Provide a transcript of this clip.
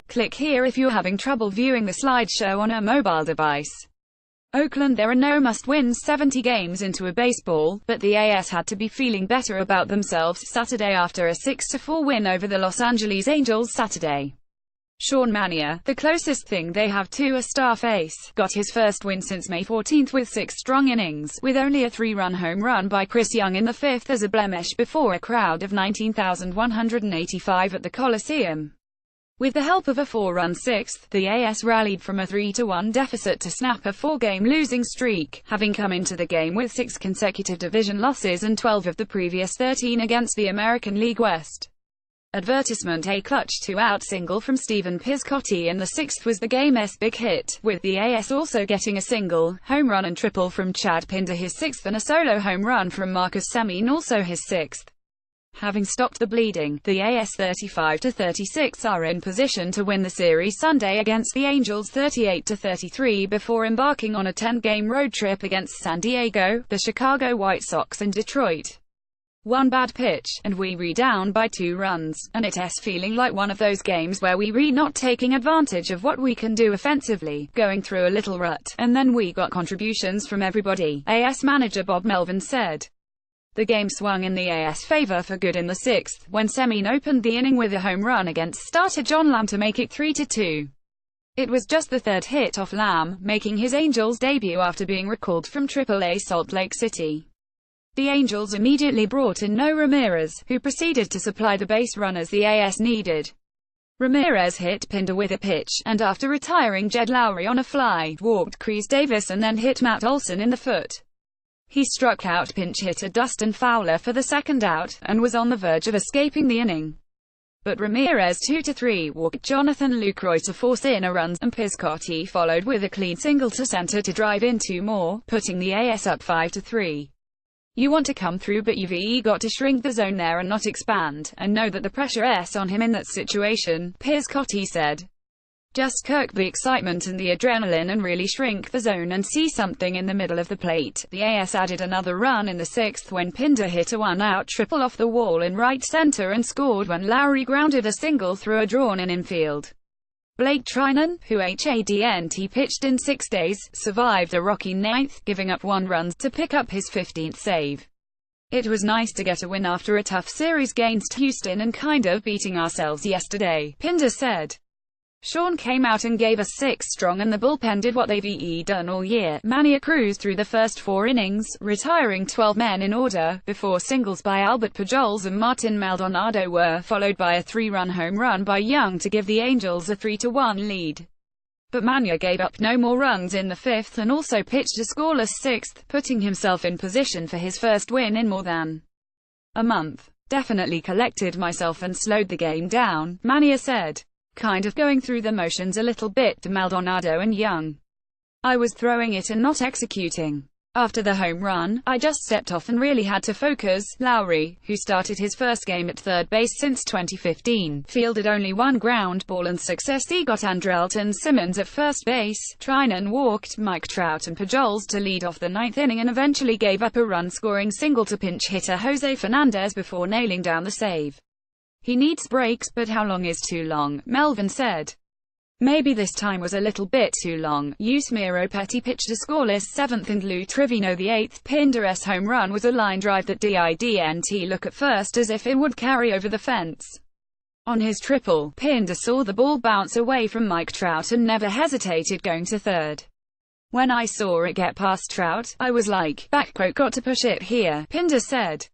Click here if you're having trouble viewing the slideshow on a mobile device. Oakland. There are no must-wins 70 games into a baseball, but the AS had to be feeling better about themselves Saturday after a 6-4 win over the Los Angeles Angels Saturday. Sean Manaea, the closest thing they have to a staff ace, got his first win since May 14 with 6 strong innings, with only a 3-run home run by Chris Young in the 5th as a blemish before a crowd of 19,185 at the Coliseum. With the help of a 4-run 6th, the AS rallied from a 3-1 deficit to snap a 4-game losing streak, having come into the game with 6 consecutive division losses and 12 of the previous 13 against the American League West. Advertisement. A clutch 2-out single from Stephen Piscotty in the 6th was the game's big hit, with the AS also getting a single, home run and triple from Chad Pinder his 6th and a solo home run from Marcus Semien also his 6th. Having stopped the bleeding, the AS 35-36 are in position to win the series Sunday against the Angels 38-33 before embarking on a 10-game road trip against San Diego, the Chicago White Sox and Detroit. One bad pitch, and we re down by 2 runs, and it's feeling like one of those games where we re not taking advantage of what we can do offensively, going through a little rut, and then we got contributions from everybody, AS manager Bob Melvin said. The game swung in the AS favor for good in the 6th, when Semien opened the inning with a home run against starter John Lamb to make it 3-2. It was just the 3rd hit off Lamb, making his Angels debut after being recalled from AAA Salt Lake City. The Angels immediately brought in Noe Ramirez, who proceeded to supply the base runners the AS needed. Ramirez hit Pinder with a pitch, and after retiring Jed Lowrie on a fly, walked Chris Davis and then hit Matt Olson in the foot. He struck out pinch hitter Dustin Fowler for the 2nd out, and was on the verge of escaping the inning. But Ramirez 2-3 walked Jonathan Lucroy to force in a run, and Piscotty followed with a clean single to center to drive in 2 more, putting the AS up 5-3. You want to come through, but you've got to shrink the zone there and not expand, and know that the pressure's on him in that situation, Piscotty said. Just kirk the excitement and the adrenaline and really shrink the zone and see something in the middle of the plate. The AS added another run in the 6th when Pinder hit a 1-out triple off the wall in right center and scored when Lowrie grounded a single through a drawn-in infield. Blake Trinan, who hadn't pitched in 6 days, survived a rocky 9th, giving up 1 run to pick up his 15th save. It was nice to get a win after a tough series against Houston and kind of beating ourselves yesterday, Pinder said. Sean came out and gave us 6 strong and the bullpen did what they've done all year. Manaea cruised through the first 4 innings, retiring 12 men in order, before singles by Albert Pujols and Martin Maldonado were followed by a 3-run home run by Young to give the Angels a 3-1 lead. But Manaea gave up no more runs in the 5th and also pitched a scoreless 6th, putting himself in position for his first win in more than a month. Definitely collected myself and slowed the game down, Manaea said. Kind of going through the motions a little bit to Maldonado and Young. I was throwing it and not executing. After the home run, I just stepped off and really had to focus. Lowrie, who started his first game at 3rd base since 2015, fielded only 1 ground ball and successfully got Andrelton Simmons at first base. Trinan walked Mike Trout and Pujols to lead off the 9th inning and eventually gave up a run-scoring single to pinch hitter Jose Fernandez before nailing down the save. He needs breaks, but how long is too long, Melvin said. Maybe this time was a little bit too long. Yusmeiro Petit pitched a scoreless 7th and Lou Trivino the 8th. Pinder's home run was a line drive that didn't look at first as if it would carry over the fence. On his triple, Pinder saw the ball bounce away from Mike Trout and never hesitated going to 3rd. When I saw it get past Trout, I was like, got to push it here, Pinder said.